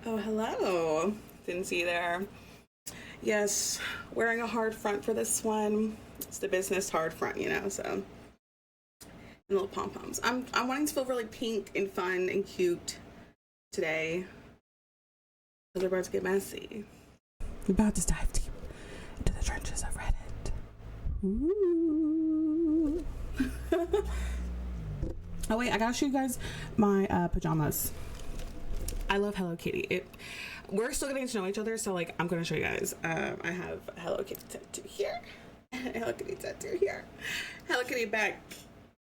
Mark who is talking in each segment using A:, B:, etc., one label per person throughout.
A: Oh, hello. Didn't see you there. Yes, wearing a hard front for this one. It's the business hard front, so. And little pom-poms. I'm wanting to feel really pink and fun and cute today. Because we're about to get messy.
B: We're about to dive deep into the trenches of Reddit. Ooh. Oh wait, I gotta show you guys my pajamas. I love Hello Kitty. We're still getting to know each other, so I'm gonna show you guys. I have a Hello Kitty tattoo here, Hello Kitty tattoo here, Hello Kitty back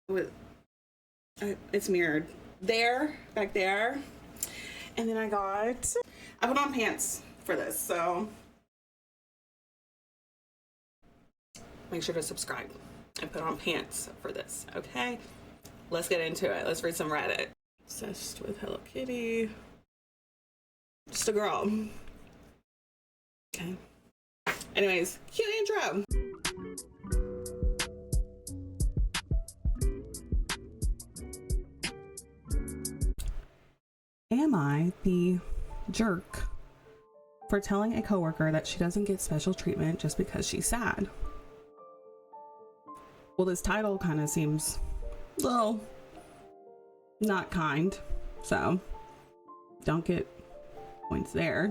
B: with it's mirrored there, back there, and then I put on pants for this, so make sure to subscribe and put on pants for this. Okay, let's get into it. Let's read some Reddit. Obsessed with Hello Kitty. Just a girl. Okay. Anyways, cute intro. Am I the jerk for telling a coworker that she doesn't get special treatment just because she's sad? Well, this title kind of seems a little not kind, so don't get points there.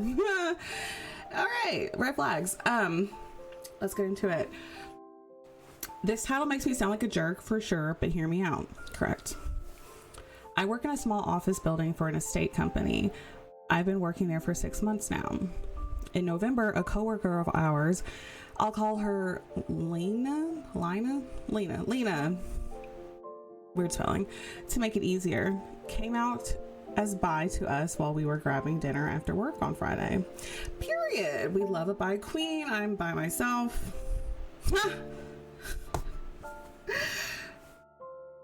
B: All right, red flags. Let's get into it. This title makes me sound like a jerk for sure, but hear me out. Correct. I work in a small office building for an estate company. I've been working there for 6 months now. In November, a coworker of ours, I'll call her Lena, weird spelling, to make it easier, came out as bi to us while we were grabbing dinner after work on Friday. Period. We love a bi queen. I'm by myself.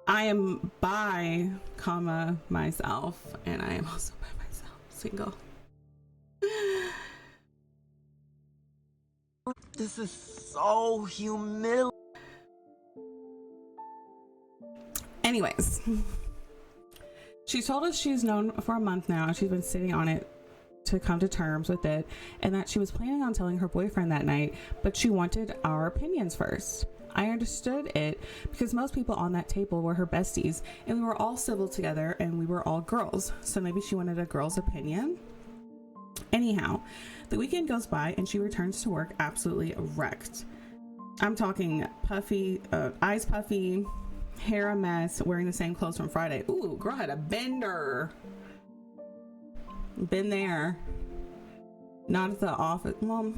B: I am bi, myself, and I am also by myself, single.
C: This is so humiliating.
B: Anyways, she told us she's known for a month now. She's been sitting on it to come to terms with it, and that she was planning on telling her boyfriend that night, but she wanted our opinions first. I understood it because most people on that table were her besties, and we were all civil together, and we were all girls, so maybe she wanted a girl's opinion. Anyhow, the weekend goes by and she returns to work absolutely wrecked. I'm talking puffy, eyes puffy, hair a mess, wearing the same clothes from Friday. Ooh, girl had a bender. Been there. Not at the office. Well,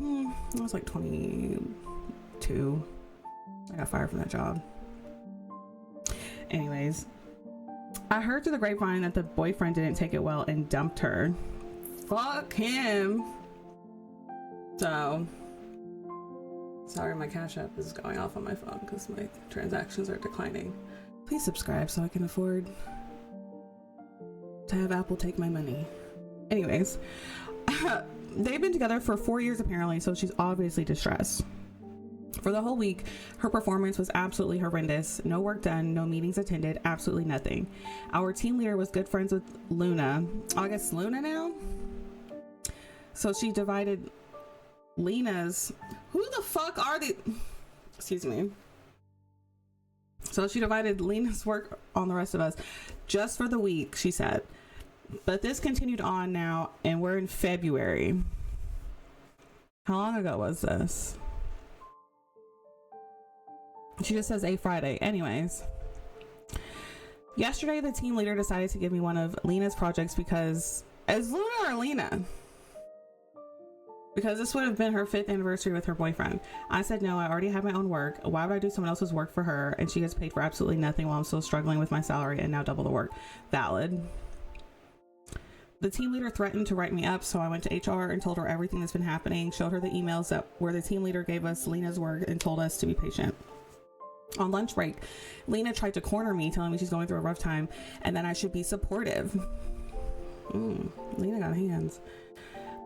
B: I was like 22. I got fired from that job. Anyways, I heard through the grapevine that the boyfriend didn't take it well and dumped her. Fuck him. So, sorry, my Cash App is going off on my phone because my transactions are declining. Please subscribe so I can afford to have Apple take my money. Anyways, they've been together for 4 years apparently, so she's obviously distressed. For the whole week, her performance was absolutely horrendous. No work done, no meetings attended, absolutely nothing. Our team leader was good friends with Luna. Oh, I guess Luna now? So she divided Lena's... Who the fuck are these? Excuse me. So she divided Lena's work on the rest of us just for the week, she said. But this continued on now, and we're in February. How long ago was this? She just says a Friday. Anyways, yesterday the team leader decided to give me one of Lena's projects because, as Luna or Lena? Because this would have been her 5th anniversary with her boyfriend. I said no, I already have my own work. Why would I do someone else's work for her? And she gets paid for absolutely nothing while I'm still struggling with my salary and now double the work. Valid. The team leader threatened to write me up, so I went to HR and told her everything that's been happening, showed her the emails where the team leader gave us Lena's work and told us to be patient. On lunch break, Lena tried to corner me, telling me she's going through a rough time and that I should be supportive. Lena got hands.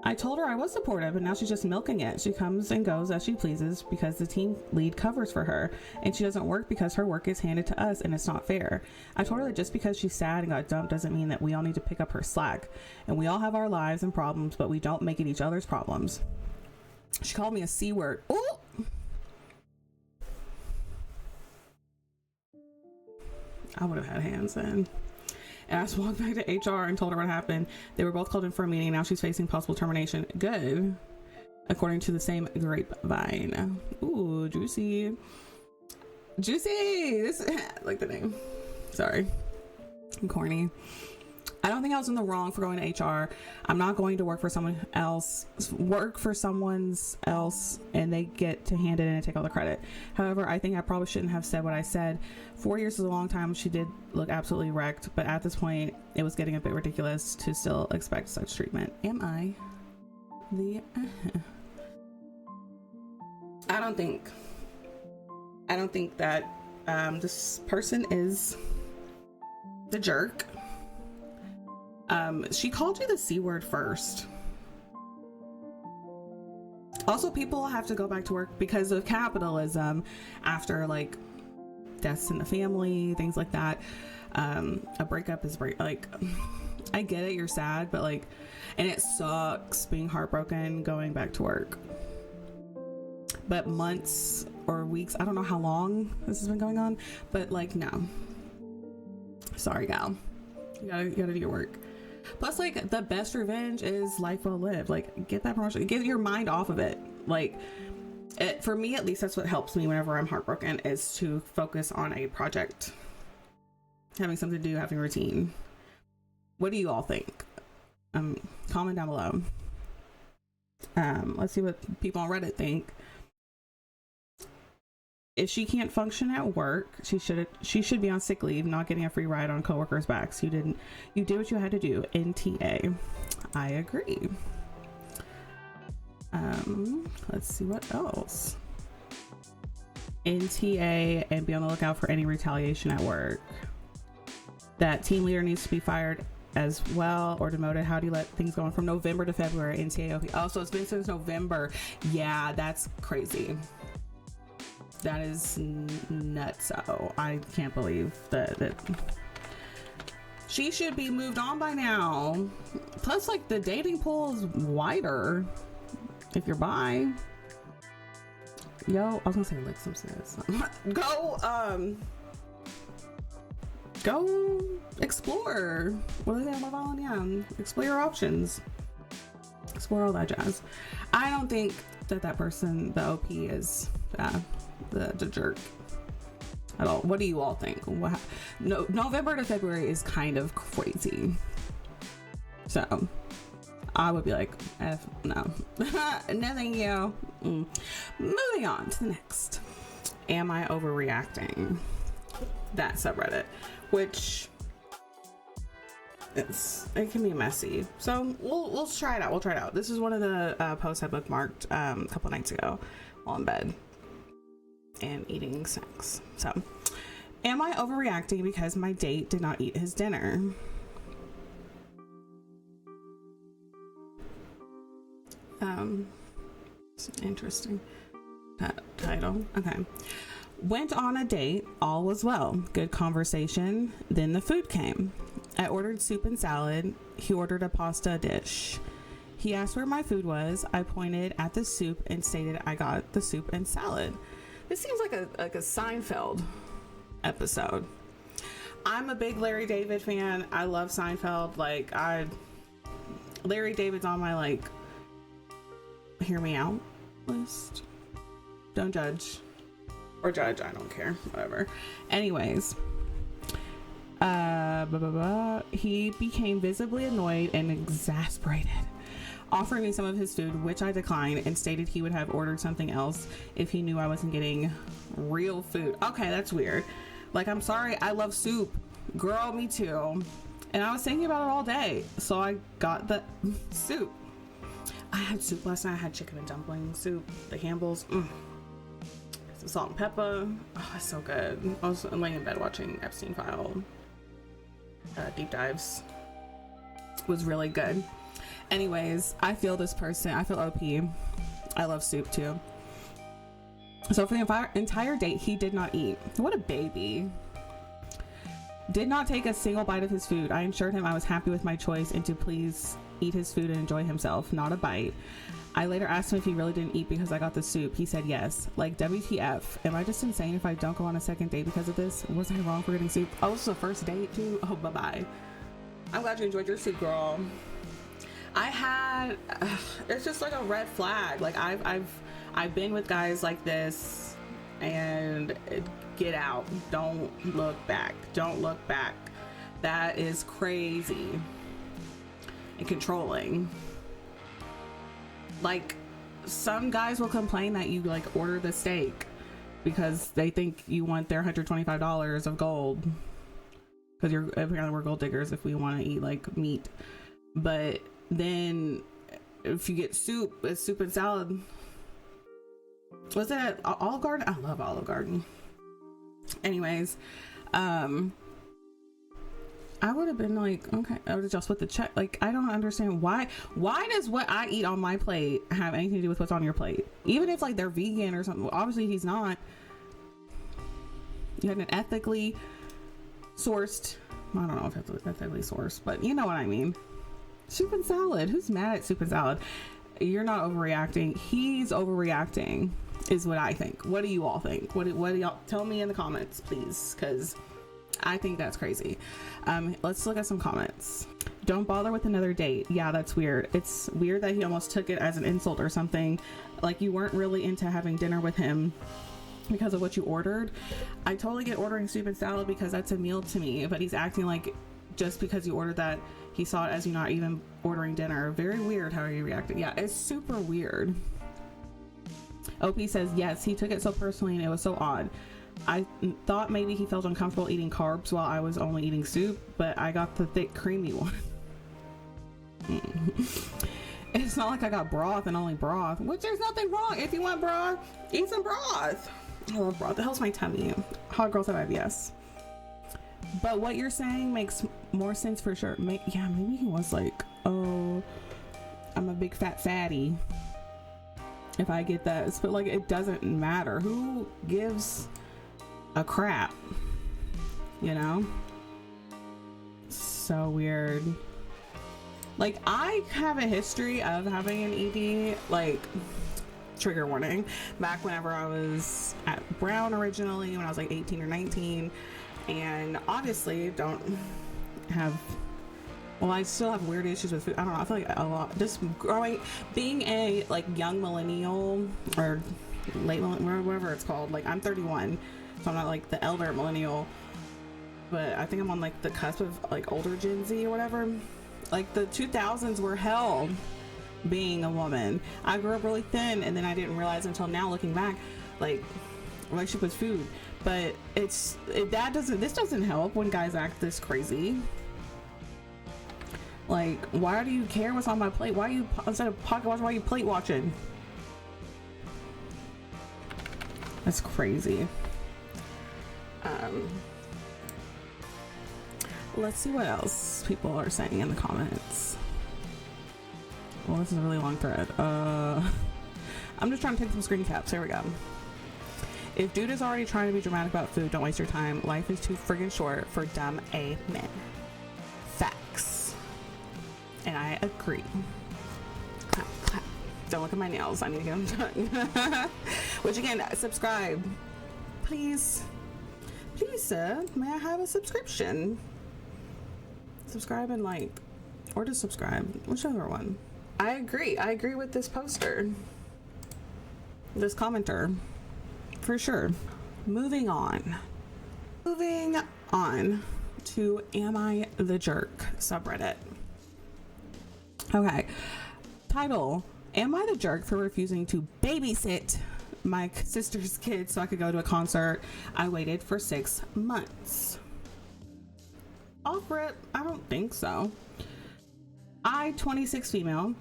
B: I told her I was supportive, and now she's just milking it. She comes and goes as she pleases because the team lead covers for her, and she doesn't work because her work is handed to us, and it's not fair. I told her that just because she's sad and got dumped doesn't mean that we all need to pick up her slack, and we all have our lives and problems, but we don't make it each other's problems. She called me a C word. Ooh! I would have had hands then. And I just walked back to HR and told her what happened. They were both called in for a meeting, and now she's facing possible termination. Good. According to the same grapevine. Ooh, juicy. Juicy! This, I like the name. Sorry. I'm corny. I don't think I was in the wrong for going to HR. I'm not going to work for someone else, and they get to hand it in and take all the credit. However, I think I probably shouldn't have said what I said. 4 years is a long time. She did look absolutely wrecked, but at this point, it was getting a bit ridiculous to still expect such treatment. Am I the... I don't think that this person is the jerk. She called you the C word first. Also, people have to go back to work because of capitalism after like deaths in the family, things like that. A breakup is like, I get it, you're sad, but like, and it sucks being heartbroken going back to work. But months or weeks, I don't know how long this has been going on, but like, no. Sorry, gal. You gotta do your work. Plus, like, the best revenge is life well lived. Like, get that promotion, get your mind off of it. Like, for me, at least, that's what helps me whenever I'm heartbroken, is to focus on a project, having something to do, having a routine. What do you all think? Comment down below. Let's see what people on Reddit think. If she can't function at work, she should be on sick leave, not getting a free ride on coworkers' backs. You did what you had to do. NTA. I agree. Let's see what else. NTA, and be on the lookout for any retaliation at work. That team leader needs to be fired as well, or demoted. How do you let things go on from November to February? NTA. Oh, so it's been since November. Yeah, that's crazy. That is nuts. So I can't believe that she should be moved on by now. Plus, like, the dating pool is wider if you're bi. Yo, I was gonna say like some serious. Go explore. What are they on Love Island? Yeah, explore your options. Explore all that jazz. I don't think that person, the OP, is the jerk at all. What do you all think? No, November to February is kind of crazy. So I would be like, no. No, thank you. Moving on to the next. Am I overreacting? That subreddit, which it can be messy. So we'll try it out. We'll try it out. This is one of the posts I bookmarked a couple nights ago while in bed and eating snacks. So, am I overreacting because my date did not eat his dinner? It's an interesting title. Okay. Went on a date, all was well. Good conversation. Then the food came. I ordered soup and salad. He ordered a pasta dish. He asked where my food was. I pointed at the soup and stated I got the soup and salad. This seems like a Seinfeld episode. I'm a big Larry David fan. I love Seinfeld. Like, Larry David's on my like hear me out list. Don't judge. Or judge, I don't care. Whatever. Anyways. He became visibly annoyed and exasperated, offering me some of his food, which I declined, and stated he would have ordered something else if he knew I wasn't getting real food. Okay, that's weird. Like, I'm sorry, I love soup. Girl, me too. And I was thinking about it all day, so I got the soup. I had soup last night. I had chicken and dumpling soup, the Campbell's. Some salt and pepper. Oh, it's so good. I'm laying in bed watching Epstein File deep dives. It was really good. Anyways, I feel this person. I feel OP. I love soup too. So for the entire date, he did not eat. What a baby. Did not take a single bite of his food. I assured him I was happy with my choice and to please eat his food and enjoy himself. Not a bite. I later asked him if he really didn't eat because I got the soup. He said yes. Like, WTF? Am I just insane if I don't go on a second date because of this? Was I wrong for getting soup? Oh, this is the first date too? Oh, bye-bye. I'm glad you enjoyed your soup, girl. It's just like a red flag. Like, I've been with guys like this, and get out. Don't look back. Don't look back. That is crazy and controlling. Like, some guys will complain that you like order the steak because they think you want their $125 of gold, because apparently we're gold diggers if we want to eat like meat. But then if you get soup, it's soup and salad. Was it at Olive Garden? I love Olive Garden. Anyways, I would have been like, okay, I would have just split the check. Like, I don't understand why does what I eat on my plate have anything to do with what's on your plate? Even if like they're vegan or something. Obviously he's not. You had an ethically sourced, I don't know if it's ethically sourced, but you know what I mean. Soup and salad. Who's mad at soup and salad? You're not overreacting. He's overreacting is what I think. What do you all think? What do y'all tell me in the comments, please? Because I think that's crazy. Let's look at some comments. Don't bother with another date. Yeah, that's weird. It's weird that he almost took it as an insult or something. Like you weren't really into having dinner with him because of what you ordered. I totally get ordering soup and salad because that's a meal to me, but he's acting like just because you ordered that, he saw it as you not even ordering dinner. Very weird how you reacted. Yeah, it's super weird. OP says, yes, he took it so personally and it was so odd. I thought maybe he felt uncomfortable eating carbs while I was only eating soup, but I got the thick, creamy one. It's not like I got broth and only broth, which there's nothing wrong. If you want broth, eat some broth. I love broth. It helps my tummy. Hot girls have IBS. But what you're saying makes more sense for sure. Yeah, maybe he was like, oh, I'm a big fat fatty if I get that. But like, it doesn't matter. Who gives a crap, you know? So weird. Like, I have a history of having an ED, like, trigger warning, back whenever I was at Brown originally, when I was like 18 or 19, and obviously don't have, well, I still have weird issues with food. I don't know, I feel like a lot, just being a like young millennial or late millennial, whatever it's called, like I'm 31, so I'm not like the elder millennial, but I think I'm on like the cusp of like older Gen Z or whatever. Like the 2000s were hell being a woman. I grew up really thin, and then I didn't realize until now, looking back, like relationship with food. But this doesn't help when guys act this crazy. Like, why do you care what's on my plate? Why are you, instead of pocket watching, why are you plate watching? That's crazy. Let's see what else people are saying in the comments. Well, this is a really long thread. I'm just trying to take some screen caps. Here we go. If dude is already trying to be dramatic about food, don't waste your time. Life is too friggin' short for dumb A men. Facts. And I agree. Clap, clap. Don't look at my nails. I need to get them done. Which again, subscribe. Please. Please, sir. May I have a subscription? Subscribe and like, or just subscribe, whichever one. I agree with this poster, this commenter, for sure. Moving on to Am I the Jerk subreddit. Okay, title, Am I the Jerk for refusing to babysit my sister's kids so I could go to a concert I waited for 6 months? Off rip, I don't think so. I, 26 female,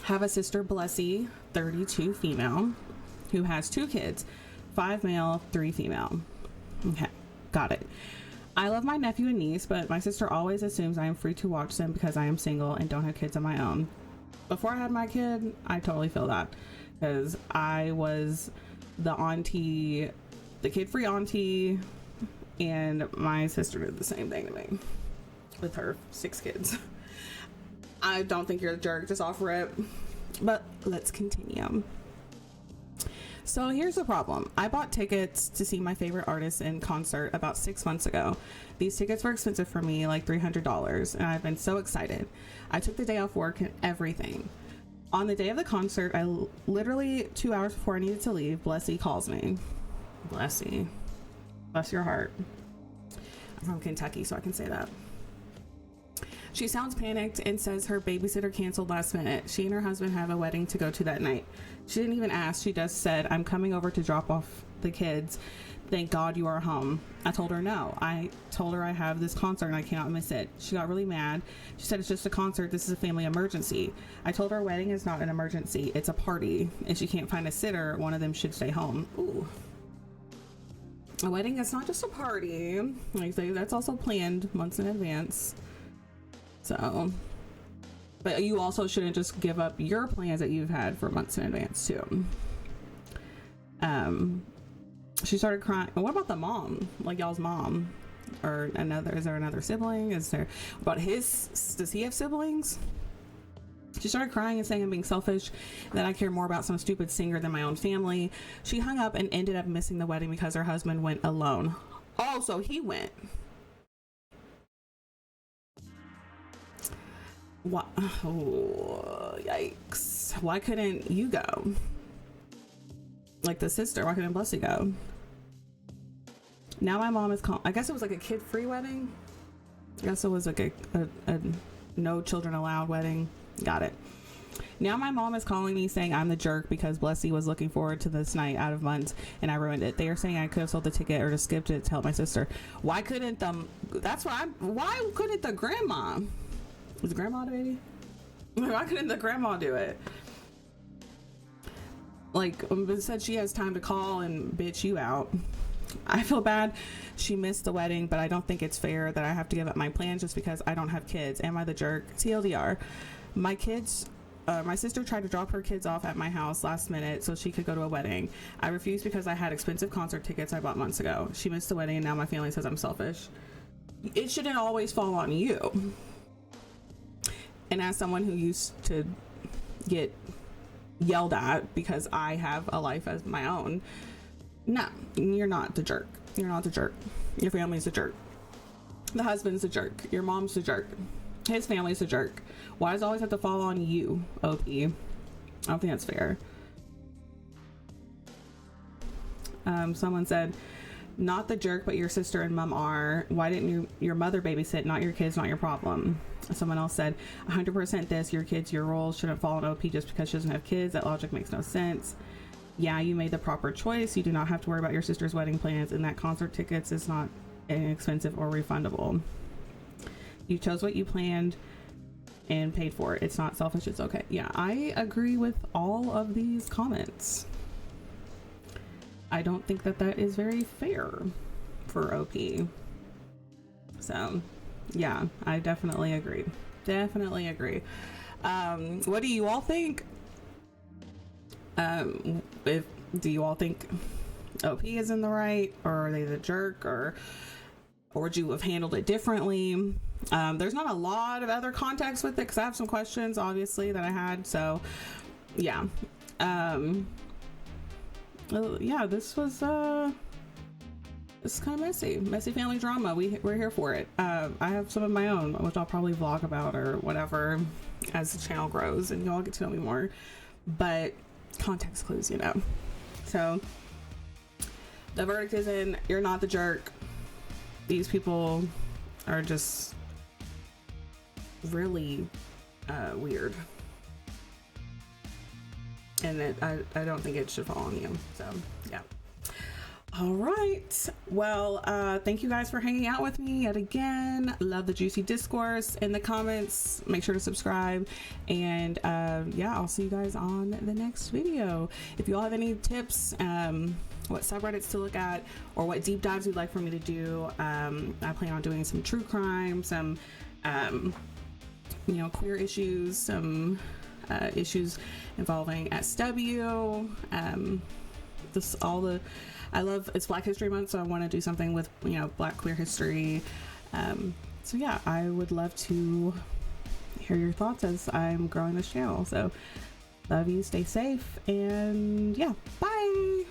B: have a sister, Blessy, 32 female, who has 2 kids, 5 male, 3 female. Okay, got it. I love my nephew and niece, but my sister always assumes I am free to watch them because I am single and don't have kids of my own. Before I had my kid, I totally feel that, because I was the auntie, the kid-free auntie, and my sister did the same thing to me with her 6 kids. I don't think you're a jerk, just off rip. But let's continue. So here's the problem. I bought tickets to see my favorite artist in concert about 6 months ago. These tickets were expensive for me, like $300, and I've been so excited. I took the day off work and everything. On the day of the concert, I literally 2 hours before I needed to leave, Blessy calls me. Blessy. Bless your heart. I'm from Kentucky, so I can say that. She sounds panicked and says her babysitter canceled last minute. She and her husband have a wedding to go to that night. She didn't even ask. She just said, I'm coming over to drop off the kids. Thank God you are home. I told her no. I told her I have this concert and I cannot miss it. She got really mad. She said, it's just a concert. This is a family emergency. I told her a wedding is not an emergency. It's a party. If she can't find a sitter, one of them should stay home. Ooh. A wedding is not just a party. Like, that's also planned months in advance. So, but you also shouldn't just give up your plans that you've had for months in advance too. She started crying. What about the mom? Like y'all's mom, or another? Is there another sibling? Is there about his? Does he have siblings? She started crying and saying I'm being selfish, that I care more about some stupid singer than my own family. She hung up and ended up missing the wedding because her husband went alone. Oh, so he went. What? Oh, yikes. Why couldn't you go? Like the sister, why couldn't Blessy go? Now my mom is calling. I guess it was like a kid-free wedding. I guess it was like a no children allowed wedding. Got it. Now my mom is calling me saying I'm the jerk because Blessy was looking forward to this night out of months and I ruined it. They are saying I could have sold the ticket or just skipped it to help my sister. Why couldn't why couldn't the grandma? Was grandma the baby? Why couldn't the grandma do it? Like, it said she has time to call and bitch you out. I feel bad she missed the wedding, but I don't think it's fair that I have to give up my plans just because I don't have kids. Am I the jerk? TLDR. My sister tried to drop her kids off at my house last minute so she could go to a wedding. I refused because I had expensive concert tickets I bought months ago. She missed the wedding and now my family says I'm selfish. It shouldn't always fall on you. And as someone who used to get yelled at because I have a life as my own, no, you're not the jerk. You're not the jerk. Your family's the jerk. The husband's the jerk. Your mom's the jerk. His family's the jerk. Why does it always have to fall on you, OP? I don't think that's fair. Someone said, not the jerk, but your sister and mom are. Why didn't your mother babysit? Not your kids, not your problem. Someone else said, 100% this, your kids, your roles shouldn't fall on OP just because she doesn't have kids. That logic makes no sense. Yeah, you made the proper choice. You do not have to worry about your sister's wedding plans, and that concert tickets is not inexpensive or refundable. You chose what you planned and paid for it. It's not selfish. It's okay. Yeah, I agree with all of these comments. I don't think that is very fair for OP. So, yeah, I definitely agree. Definitely agree. What do you all think? Do you all think OP is in the right, or are they the jerk, or would you have handled it differently? There's not a lot of other context with it because I have some questions, obviously, that I had. So, yeah. Yeah, this was this is kind of messy family drama. We're here for it. I have some of my own, which I'll probably vlog about or whatever as the channel grows and y'all get to know me more. But context clues, you know. So the verdict is in. You're not the jerk. These people are just really weird. And I don't think it should fall on you. So, yeah. All right. Well, thank you guys for hanging out with me yet again. Love the juicy discourse in the comments. Make sure to subscribe. And yeah, I'll see you guys on the next video. If you all have any tips, what subreddits to look at, or what deep dives you'd like for me to do. I plan on doing some true crime, some queer issues, some issues involving SW, I love, it's Black History Month, so I want to do something with Black queer history. So yeah, I would love to hear your thoughts as I'm growing this channel. So love you, stay safe, and yeah, bye.